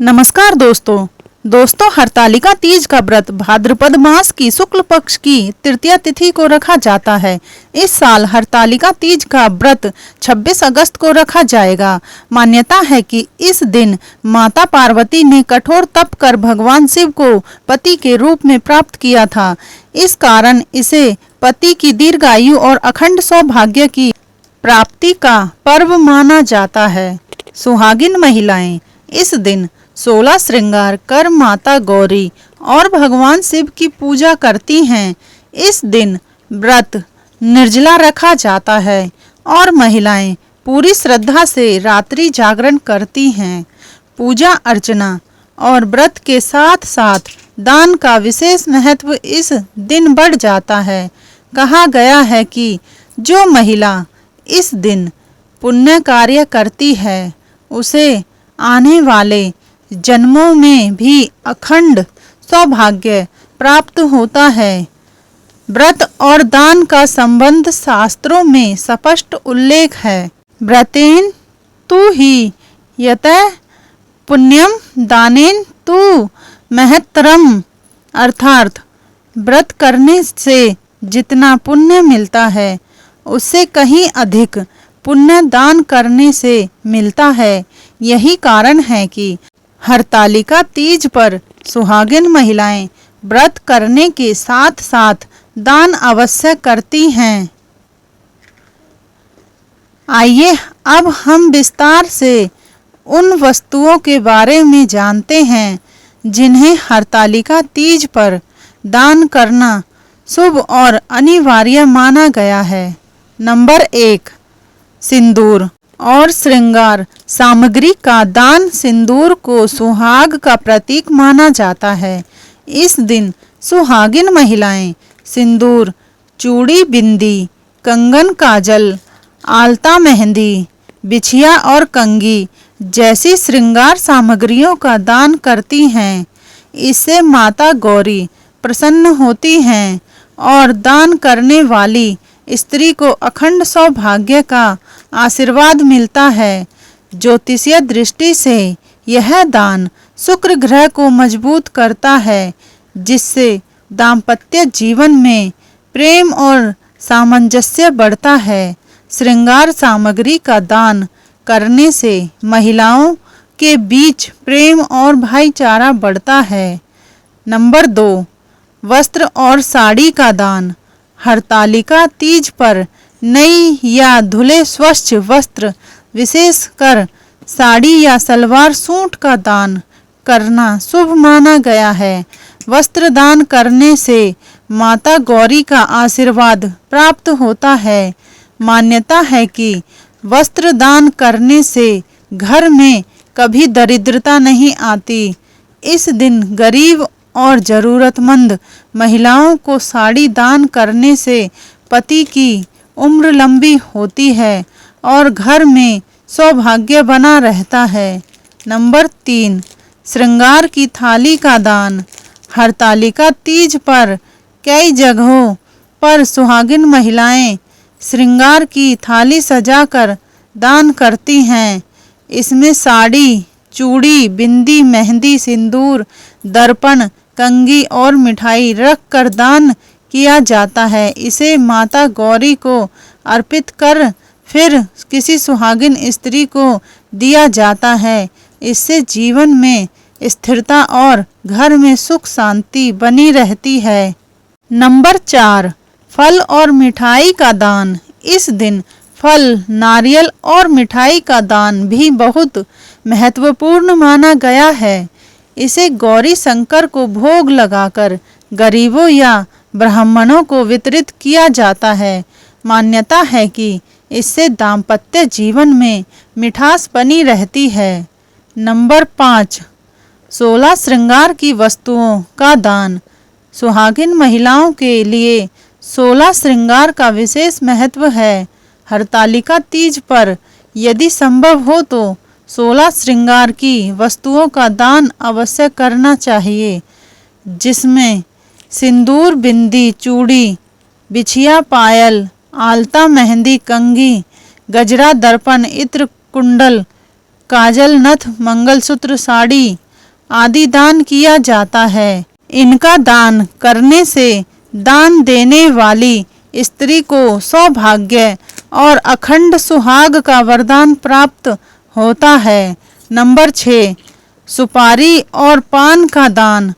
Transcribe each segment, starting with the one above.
नमस्कार दोस्तों हरतालिका तीज का व्रत भाद्रपद मास की शुक्ल पक्ष की तृतीया तिथि को रखा जाता है। इस साल हरतालिका तीज का व्रत 26 अगस्त को रखा जाएगा। मान्यता है कि इस दिन माता पार्वती ने कठोर तप कर भगवान शिव को पति के रूप में प्राप्त किया था। इस कारण इसे पति की दीर्घायु और अखंड सौभाग्य की प्राप्ति का पर्व माना जाता है। सुहागिन महिलाएं इस दिन 16 श्रृंगार कर माता गौरी और भगवान शिव की पूजा करती हैं। इस दिन व्रत निर्जला रखा जाता है और महिलाएं पूरी श्रद्धा से रात्रि जागरण करती हैं। पूजा अर्चना और व्रत के साथ साथ दान का विशेष महत्व इस दिन बढ़ जाता है। कहा गया है कि जो महिला इस दिन पुण्य कार्य करती है उसे आने वाले जन्मों में भी अखंड सौभाग्य प्राप्त होता है। व्रत और दान का संबंध शास्त्रों में स्पष्ट उल्लेख है। व्रतेन तु ही यतः पुण्यम दानेन तु महत्तरम, अर्थात व्रत करने से जितना पुण्य मिलता है उससे कहीं अधिक पुण्य दान करने से मिलता है। यही कारण है कि हरतालिका तीज पर सुहागिन महिलाएं व्रत करने के साथ साथ दान अवश्य करती हैं। आइए अब हम विस्तार से उन वस्तुओं के बारे में जानते हैं जिन्हें हरतालिका तीज पर दान करना शुभ और अनिवार्य माना गया है। नंबर 1, सिंदूर और श्रृंगार सामग्री का दान। सिंदूर को सुहाग का प्रतीक माना जाता है। इस दिन सुहागिन महिलाएं सिंदूर, चूड़ी, बिंदी, कंगन, काजल, आलता, मेहंदी, बिछिया और कंघी जैसी श्रृंगार सामग्रियों का दान करती हैं। इससे माता गौरी प्रसन्न होती हैं और दान करने वाली स्त्री को अखंड सौभाग्य का आशीर्वाद मिलता है। ज्योतिषीय दृष्टि से यह दान शुक्र ग्रह को मजबूत करता है, जिससे दाम्पत्य जीवन में प्रेम और सामंजस्य बढ़ता है। श्रृंगार सामग्री का दान करने से महिलाओं के बीच प्रेम और भाईचारा बढ़ता है। नंबर 2, वस्त्र और साड़ी का दान। हरतालिका तीज पर नई या धुले स्वच्छ वस्त्र, विशेषकर साड़ी या सलवार सूट का दान करना शुभ माना गया है। वस्त्र दान करने से माता गौरी का आशीर्वाद प्राप्त होता है। मान्यता है कि वस्त्र दान करने से घर में कभी दरिद्रता नहीं आती। इस दिन गरीब और जरूरतमंद महिलाओं को साड़ी दान करने से पति की उम्र लंबी होती है और घर में सौभाग्य बना रहता है। नंबर 3, श्रृंगार की थाली का दान। हरतालिका तीज पर कई जगहों पर सुहागिन महिलाएं श्रृंगार की थाली सजाकर दान करती हैं। इसमें साड़ी, चूड़ी, बिंदी, मेहंदी, सिंदूर, दर्पण, कंघी और मिठाई रख कर दान किया जाता है। इसे माता गौरी को अर्पित कर फिर किसी सुहागिन स्त्री को दिया जाता है। इससे जीवन में स्थिरता और घर में सुख शांति बनी रहती है। नंबर 4, फल और मिठाई का दान। इस दिन फल, नारियल और मिठाई का दान भी बहुत महत्वपूर्ण माना गया है। इसे गौरी शंकर को भोग लगाकर गरीबों या ब्राह्मणों को वितरित किया जाता है। मान्यता है कि इससे दाम्पत्य जीवन में मिठास बनी रहती है। नंबर 5, 16 श्रृंगार की वस्तुओं का दान। सुहागिन महिलाओं के लिए 16 श्रृंगार का विशेष महत्व है। हरतालिका तीज पर यदि संभव हो तो 16 श्रृंगार की वस्तुओं का दान अवश्य करना चाहिए, जिसमें सिंदूर, बिंदी, चूड़ी, बिछिया, पायल, आलता, मेहंदी, कंघी, गजरा, दर्पण, इत्र, कुंडल, काजल, नथ, मंगलसूत्र, साड़ी, आदि दान किया जाता है। इनका दान करने से दान देने वाली स्त्री को सौभाग्य और अखंड सुहाग का वरदान प्राप्त होता है। नंबर 6, सुपारी और पान का दान।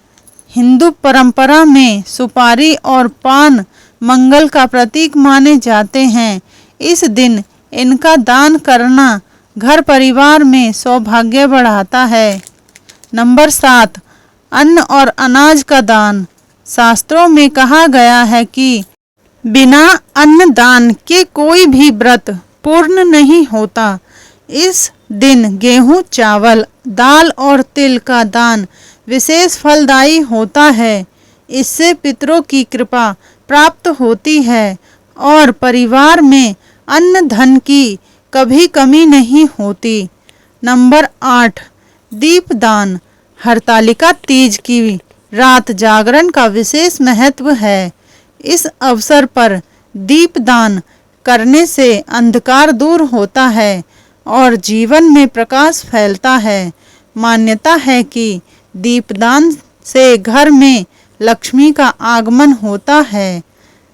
हिंदू परंपरा में सुपारी और पान मंगल का प्रतीक माने जाते हैं। इस दिन इनका दान करना घर परिवार में सौभाग्य बढ़ाता है। नंबर 7, अन्न और अनाज का दान। शास्त्रों में कहा गया है कि बिना अन्न दान के कोई भी व्रत पूर्ण नहीं होता। इस दिन गेहूं, चावल, दाल और तिल का दान विशेष फलदायी होता है। इससे पितरों की कृपा प्राप्त होती है और परिवार में अन्न धन की कभी कमी नहीं होती। नंबर 8, दीपदान। हरतालिका तीज की रात जागरण का विशेष महत्व है। इस अवसर पर दीपदान करने से अंधकार दूर होता है और जीवन में प्रकाश फैलता है। मान्यता है कि दीपदान से घर में लक्ष्मी का आगमन होता है।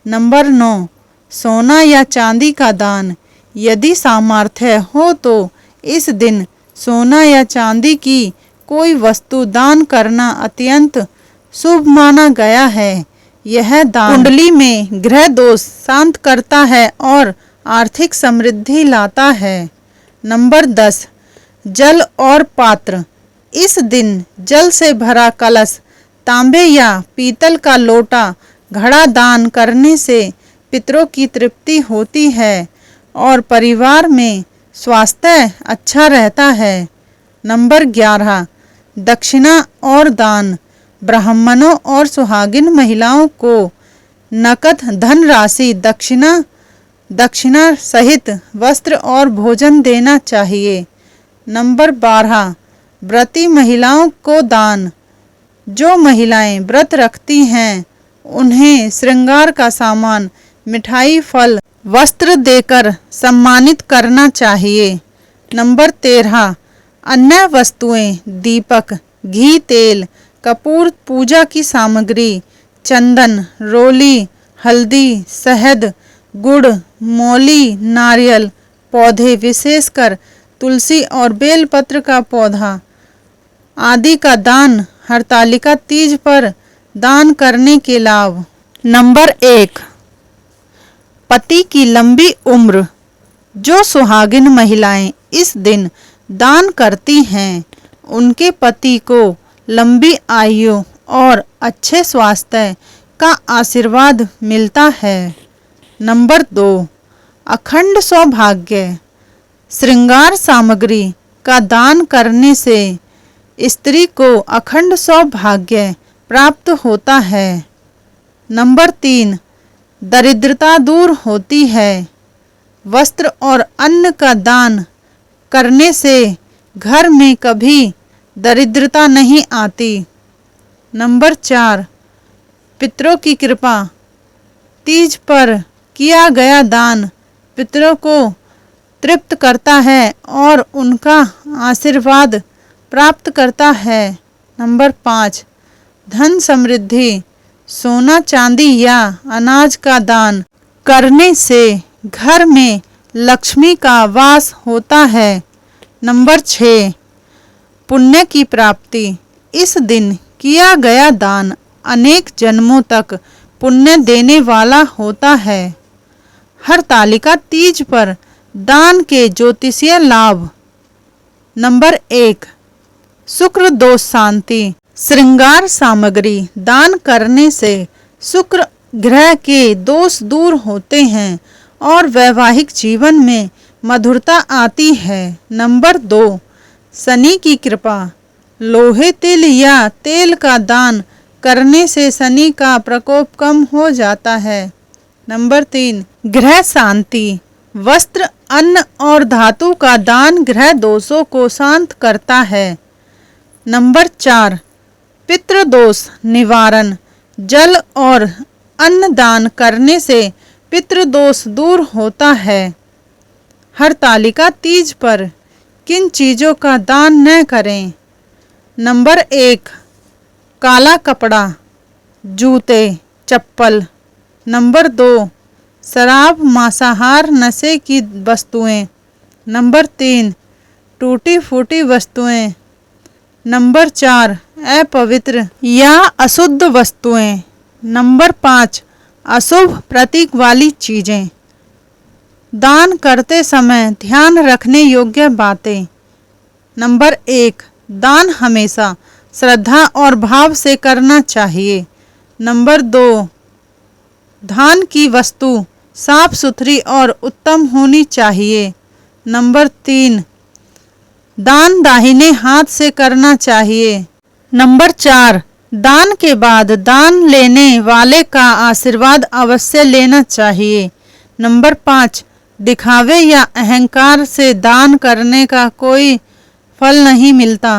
नंबर 9, सोना या चांदी का दान। यदि सामर्थ्य हो तो इस दिन सोना या चांदी की कोई वस्तु दान करना अत्यंत शुभ माना गया है। यह दान कुंडली में ग्रह दोष शांत करता है और आर्थिक समृद्धि लाता है। नंबर 10, जल और पात्र। इस दिन जल से भरा कलश, तांबे या पीतल का लोटा, घड़ा दान करने से पितरों की तृप्ति होती है और परिवार में स्वास्थ्य अच्छा रहता है। नंबर 11, दक्षिणा और दान। ब्राह्मणों और सुहागिन महिलाओं को नकद धन राशि दक्षिणा सहित वस्त्र और भोजन देना चाहिए। नंबर 12, व्रती महिलाओं को दान। जो महिलाएं व्रत रखती हैं उन्हें श्रृंगार का सामान, मिठाई, फल, वस्त्र देकर सम्मानित करना चाहिए। नंबर 13, अन्य वस्तुएं, दीपक, घी, तेल, कपूर, पूजा की सामग्री, चंदन, रोली, हल्दी, शहद, गुड़, मौली, नारियल, पौधे विशेषकर तुलसी और बेलपत्र का पौधा आदि का दान हरतालिका तीज पर दान करने के लाभ। नंबर 1, पति की लंबी उम्र। जो सुहागिन महिलाएं इस दिन दान करती हैं उनके पति को लंबी आयु और अच्छे स्वास्थ्य का आशीर्वाद मिलता है। नंबर 2, अखंड सौभाग्य। श्रृंगार सामग्री का दान करने से स्त्री को अखंड सौभाग्य प्राप्त होता है। नंबर 3, दरिद्रता दूर होती है। वस्त्र और अन्न का दान करने से घर में कभी दरिद्रता नहीं आती। नंबर 4, पितरों की कृपा। तीज पर किया गया दान पितरों को तृप्त करता है और उनका आशीर्वाद प्राप्त करता है। नंबर 5, धन समृद्धि। सोना, चांदी या अनाज का दान करने से घर में लक्ष्मी का वास होता है। नंबर 6, पुण्य की प्राप्ति। इस दिन किया गया दान अनेक जन्मों तक पुण्य देने वाला होता है। हरतालिका तीज पर दान के ज्योतिषीय लाभ। नंबर 1, शुक्र दोष शांति। श्रृंगार सामग्री दान करने से शुक्र ग्रह के दोष दूर होते हैं और वैवाहिक जीवन में मधुरता आती है। नंबर 2, शनि की कृपा। लोहे, तिल या तेल का दान करने से शनि का प्रकोप कम हो जाता है। नंबर 3, ग्रह शांति। वस्त्र, अन्न और धातु का दान ग्रह दोषों को शांत करता है। नंबर 4, पितृदोष निवारण। जल और अन्न दान करने से पितृदोष दूर होता है। हरतालिका तीज पर किन चीज़ों का दान न करें? नंबर 1 काला कपड़ा, जूते, चप्पल। नंबर 2 शराब, मांसाहार, नशे की वस्तुएं। नंबर 3 टूटी फूटी वस्तुएं। नंबर 4 अपवित्र या अशुद्ध वस्तुएं। नंबर 5 अशुभ प्रतीक वाली चीजें। दान करते समय ध्यान रखने योग्य बातें। नंबर 1 दान हमेशा श्रद्धा और भाव से करना चाहिए। नंबर 2 दान की वस्तु साफ सुथरी और उत्तम होनी चाहिए। नंबर 3 दान दाहिने हाथ से करना चाहिए। नंबर 4 दान के बाद दान लेने वाले का आशीर्वाद अवश्य लेना चाहिए। नंबर 5 दिखावे या अहंकार से दान करने का कोई फल नहीं मिलता।